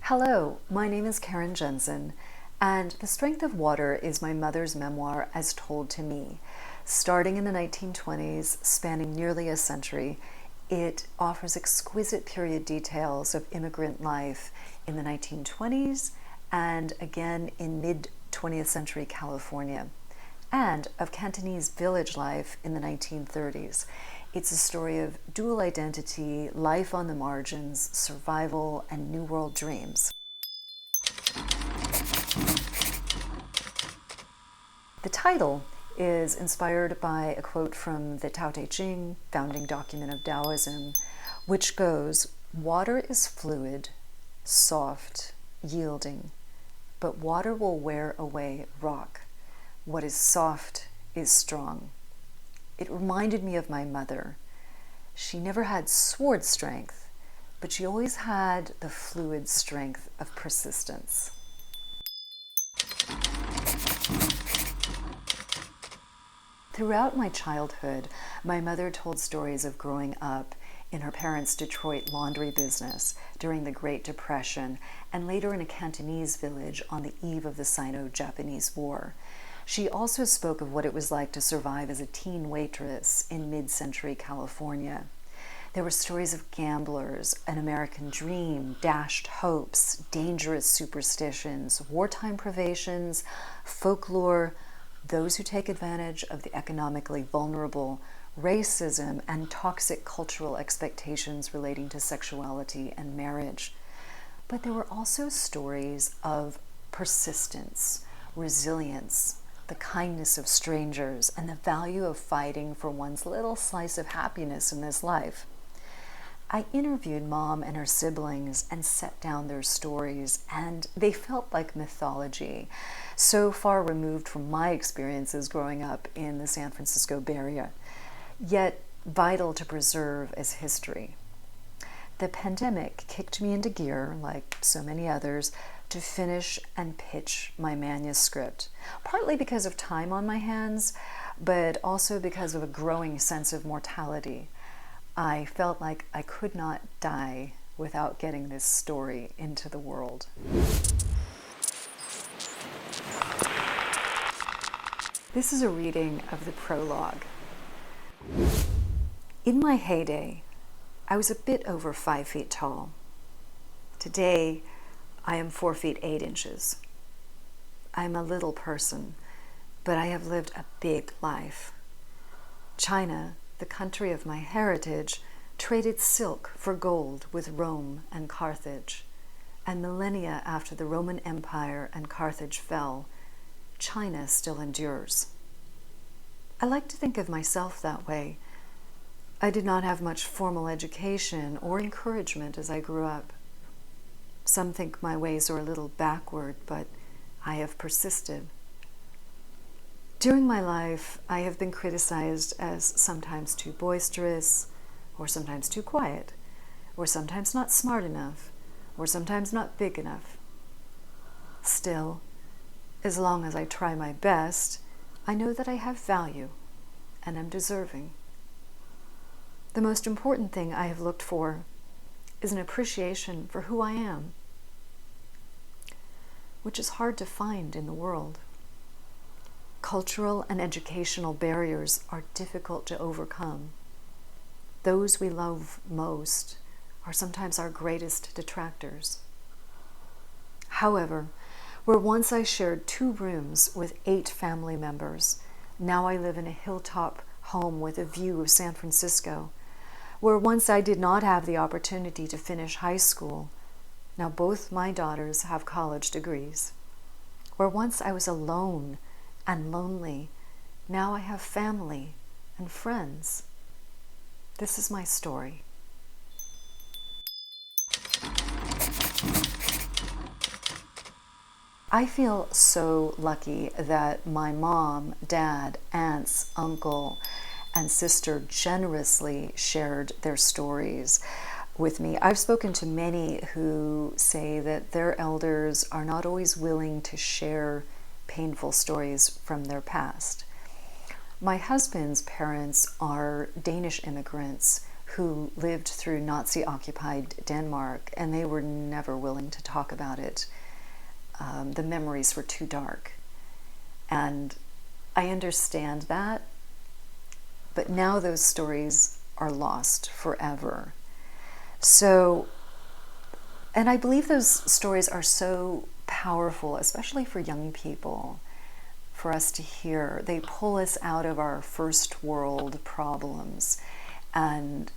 Hello, my name is Karin Jensen, and The Strength of Water is my mother's memoir as told to me. Starting in the 1920s, spanning nearly a century, it offers exquisite period details of immigrant life in the 1920s and again in mid-20th century California, and of Cantonese village life in the 1930s. It's a story of dual identity, life on the margins, survival, and New World dreams. The title is inspired by a quote from the Tao Te Ching, founding document of Taoism, which goes, "Water is fluid, soft, yielding, but water will wear away rock. What is soft is strong." It reminded me of my mother. She never had sword strength, but she always had the fluid strength of persistence. Throughout my childhood, my mother told stories of growing up in her parents' Detroit laundry business during the Great Depression and later in a Cantonese village on the eve of the Sino-Japanese War. She also spoke of what it was like to survive as a teen waitress in mid-century California. There were stories of gamblers, an American dream, dashed hopes, dangerous superstitions, wartime privations, folklore, those who take advantage of the economically vulnerable, racism, and toxic cultural expectations relating to sexuality and marriage. But there were also stories of persistence, resilience, the kindness of strangers, and the value of fighting for one's little slice of happiness in this life. I interviewed Mom and her siblings and set down their stories, and they felt like mythology, so far removed from my experiences growing up in the San Francisco Bay Area, yet vital to preserve as history. The pandemic kicked me into gear, like so many others, to finish and pitch my manuscript, partly because of time on my hands, but also because of a growing sense of mortality. I felt like I could not die without getting this story into the world. This is a reading of the prologue. In my heyday, I was a bit over 5 feet tall. Today, I am 4 feet 8 inches. I'm a little person, but I have lived a big life. China, the country of my heritage, traded silk for gold with Rome and Carthage. And millennia after the Roman Empire and Carthage fell, China still endures. I like to think of myself that way. I did not have much formal education or encouragement as I grew up. Some think my ways are a little backward, but I have persisted. During my life, I have been criticized as sometimes too boisterous, or sometimes too quiet, or sometimes not smart enough, or sometimes not big enough. Still, as long as I try my best, I know that I have value and am deserving. The most important thing I have looked for is an appreciation for who I am, which is hard to find in the world. Cultural and educational barriers are difficult to overcome. Those we love most are sometimes our greatest detractors. However, where once I shared 2 rooms with 8 family members, now I live in a hilltop home with a view of San Francisco. Where once I did not have the opportunity to finish high school, now both my daughters have college degrees. Where once I was alone and lonely, now I have family and friends. This is my story. I feel so lucky that my mom, dad, aunts, uncle, and sister generously shared their stories with me. I've spoken to many who say that their elders are not always willing to share painful stories from their past. My husband's parents are Danish immigrants who lived through Nazi-occupied Denmark, and they were never willing to talk about it. The memories were too dark. And I understand that, but now those stories are lost forever. So, and I believe those stories are so powerful, especially for young people, for us to hear. They pull us out of our first world problems and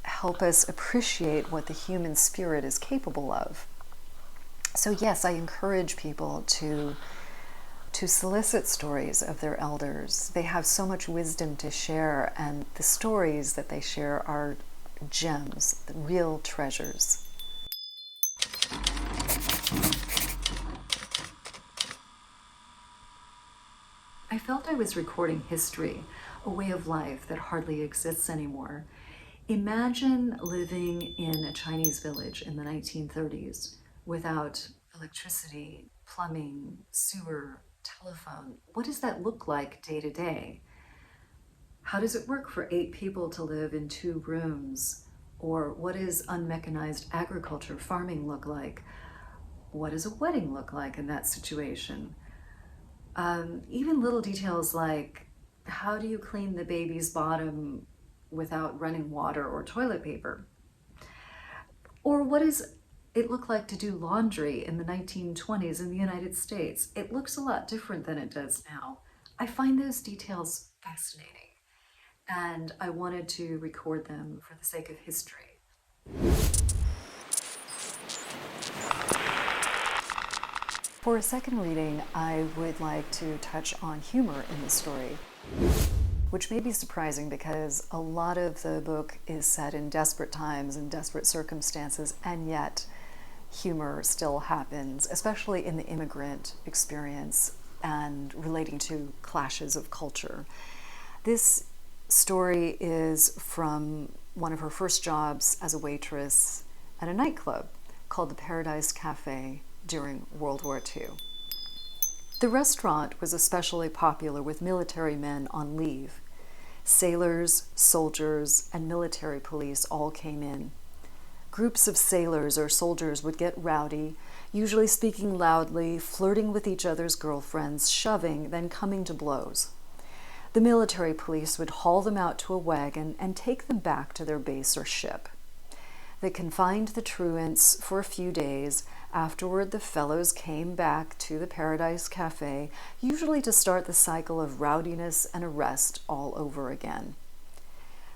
help us appreciate what the human spirit is capable of. So yes, I encourage people to solicit stories of their elders. They have so much wisdom to share, and the stories that they share are gems, real treasures. I felt I was recording history, a way of life that hardly exists anymore. Imagine living in a Chinese village in the 1930s without electricity, plumbing, sewer, telephone. What does that look like day to day? How does it work for 8 people to live in 2 rooms? Or what does unmechanized agriculture, farming look like? What does a wedding look like in that situation? Even little details like, how do you clean the baby's bottom without running water or toilet paper? Or what does it look like to do laundry in the 1920s in the United States? It looks a lot different than it does now. I find those details fascinating, and I wanted to record them for the sake of history. For a second reading, I would like to touch on humor in the story, which may be surprising because a lot of the book is set in desperate times and desperate circumstances, and yet humor still happens, especially in the immigrant experience and relating to clashes of culture. This story is from one of her first jobs as a waitress at a nightclub called the Paradise Cafe during World War II. The restaurant was especially popular with military men on leave. Sailors, soldiers, and military police all came in. Groups of sailors or soldiers would get rowdy, usually speaking loudly, flirting with each other's girlfriends, shoving, then coming to blows. The military police would haul them out to a wagon and take them back to their base or ship. They confined the truants for a few days. Afterward, the fellows came back to the Paradise Cafe, usually to start the cycle of rowdiness and arrest all over again.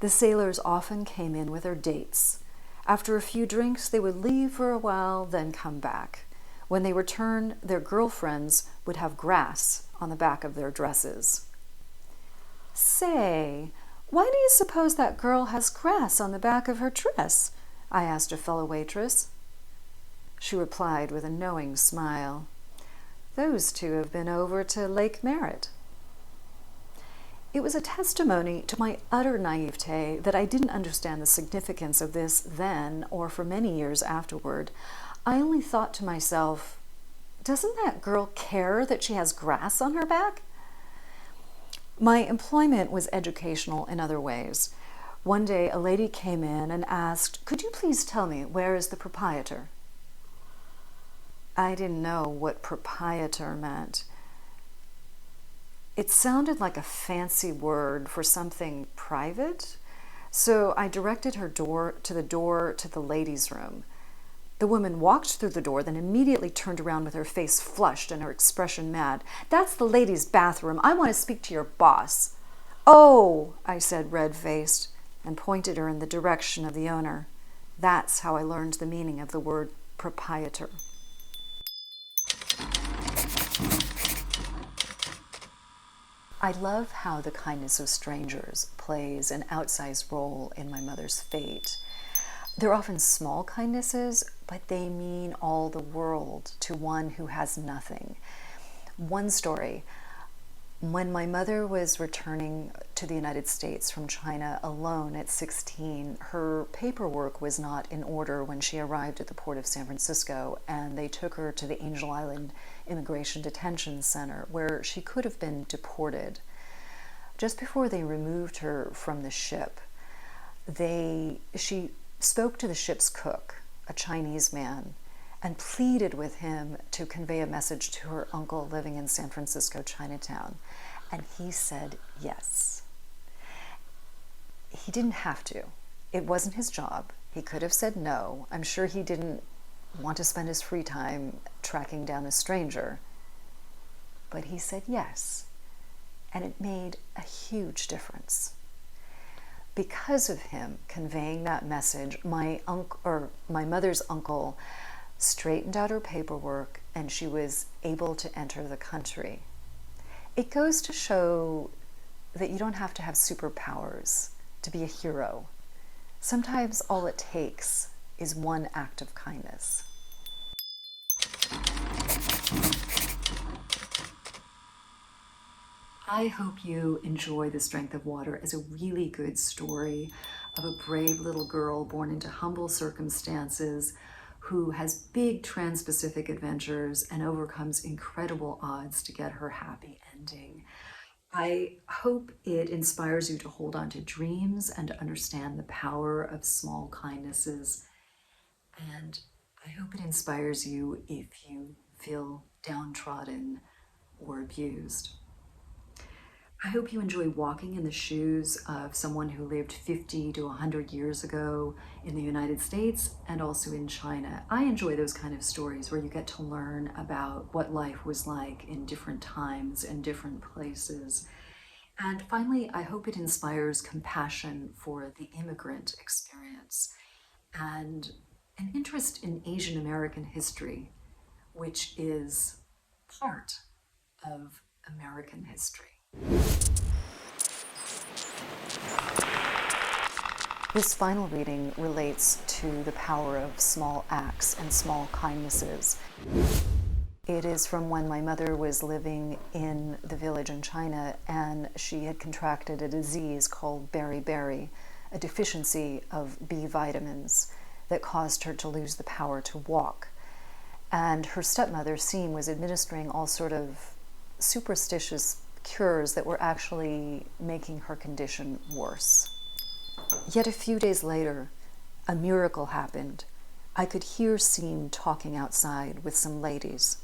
The sailors often came in with their dates. After a few drinks, they would leave for a while, then come back. When they returned, their girlfriends would have grass on the back of their dresses. "Say, why do you suppose that girl has grass on the back of her dress?" I asked a fellow waitress. She replied with a knowing smile, "Those 2 have been over to Lake Merritt." It was a testimony to my utter naivete that I didn't understand the significance of this then or for many years afterward. I only thought to myself, doesn't that girl care that she has grass on her back? My employment was educational in other ways. One day a lady came in and asked, "Could you please tell me where is the proprietor?" I didn't know what proprietor meant. It sounded like a fancy word for something private, so I directed her to the ladies' room. The woman walked through the door, then immediately turned around with her face flushed and her expression mad. "That's the ladies' bathroom. I want to speak to your boss." "Oh," I said, red-faced, and pointed her in the direction of the owner. That's how I learned the meaning of the word proprietor. I love how the kindness of strangers plays an outsized role in my mother's fate. They're often small kindnesses, but they mean all the world to one who has nothing. One story. When my mother was returning to the United States from China alone at 16, her paperwork was not in order when she arrived at the port of San Francisco, and they took her to the Angel Island Immigration Detention Center, where she could have been deported. Just before they removed her from the ship, she spoke to the ship's cook, a Chinese man, and pleaded with him to convey a message to her uncle living in San Francisco, Chinatown. And he said yes. He didn't have to. It wasn't his job. He could have said no. I'm sure he didn't want to spend his free time tracking down a stranger. But he said yes. And it made a huge difference. Because of him conveying that message, my mother's uncle straightened out her paperwork and she was able to enter the country. It goes to show that you don't have to have superpowers to be a hero. Sometimes all it takes is one act of kindness. I hope you enjoy The Strength of Water as a really good story of a brave little girl born into humble circumstances who has big trans-Pacific adventures and overcomes incredible odds to get her happy ending. I hope it inspires you to hold on to dreams and to understand the power of small kindnesses. And I hope it inspires you if you feel downtrodden or abused. I hope you enjoy walking in the shoes of someone who lived 50 to 100 years ago in the United States and also in China. I enjoy those kind of stories where you get to learn about what life was like in different times and different places. And finally, I hope it inspires compassion for the immigrant experience and an interest in Asian American history, which is part of American history. This final reading relates to the power of small acts and small kindnesses. It is from when my mother was living in the village in China and she had contracted a disease called beriberi, a deficiency of B vitamins that caused her to lose the power to walk. And her stepmother, Seem, was administering all sort of superstitious cures that were actually making her condition worse. Yet a few days later, a miracle happened. I could hear Seem talking outside with some ladies.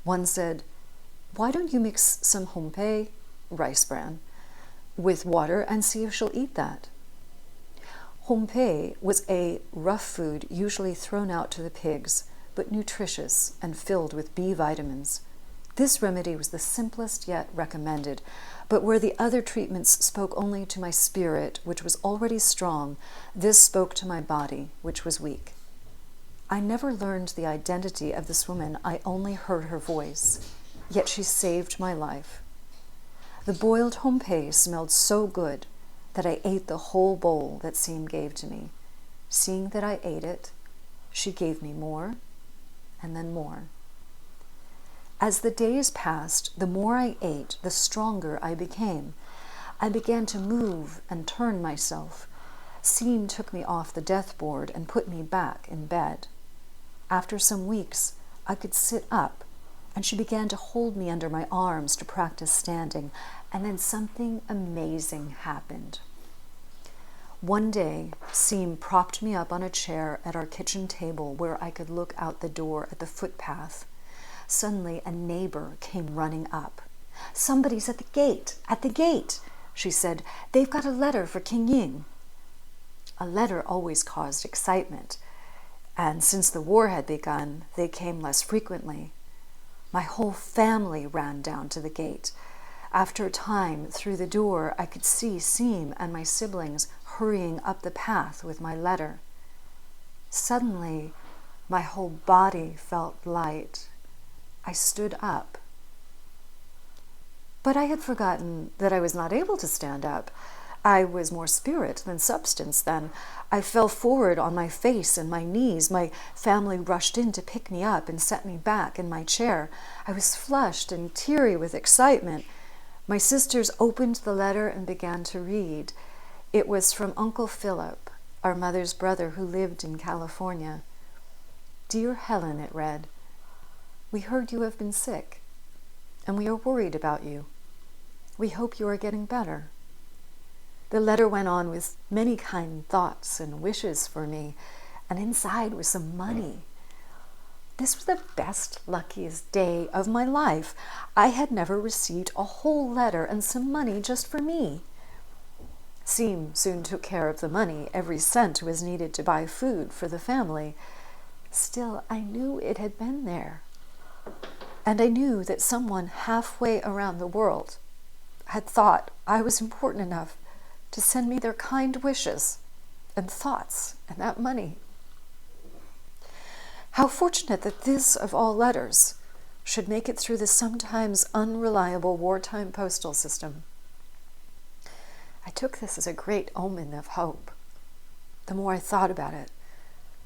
One said, "Why don't you mix some hompei, rice bran, with water and see if she'll eat that?" Hompei was a rough food usually thrown out to the pigs, but nutritious and filled with B vitamins. This remedy was the simplest yet recommended, but where the other treatments spoke only to my spirit, which was already strong, this spoke to my body, which was weak. I never learned the identity of this woman, I only heard her voice, yet she saved my life. The boiled hompei smelled so good that I ate the whole bowl that Seem gave to me. Seeing that I ate it, she gave me more, and then more. As the days passed, the more I ate, the stronger I became. I began to move and turn myself. Seem took me off the death board and put me back in bed. After some weeks, I could sit up, and she began to hold me under my arms to practice standing, and then something amazing happened. One day, Seem propped me up on a chair at our kitchen table where I could look out the door at the footpath. Suddenly, a neighbor came running up. "Somebody's at the gate," she said. "They've got a letter for King Ying." A letter always caused excitement, and since the war had begun, they came less frequently. My whole family ran down to the gate. After a time, through the door, I could see Seem and my siblings hurrying up the path with my letter. Suddenly, my whole body felt light. I stood up. But I had forgotten that I was not able to stand up. I was more spirit than substance then. I fell forward on my face and my knees. My family rushed in to pick me up and set me back in my chair. I was flushed and teary with excitement. My sisters opened the letter and began to read. It was from Uncle Philip, our mother's brother who lived in California. "Dear Helen," it read, "we heard you have been sick, and we are worried about you. We hope you are getting better. The letter went on with many kind thoughts and wishes for me, and inside was some money. This was the best, luckiest day of my life. I had never received a whole letter and some money just for me. Seem soon took care of the money. Every cent was needed to buy food for the family. Still, I knew it had been there. And I knew that someone halfway around the world had thought I was important enough to send me their kind wishes and thoughts and that money. How fortunate that this, of all letters, should make it through the sometimes unreliable wartime postal system. I took this as a great omen of hope. The more I thought about it,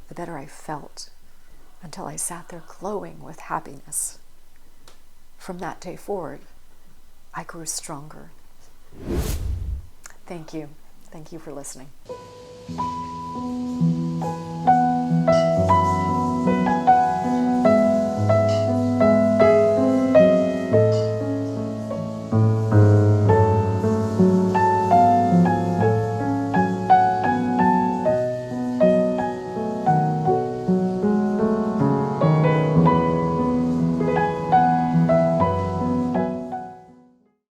the better I felt, until I sat there glowing with happiness. From that day forward, I grew stronger. Thank you. Thank you for listening.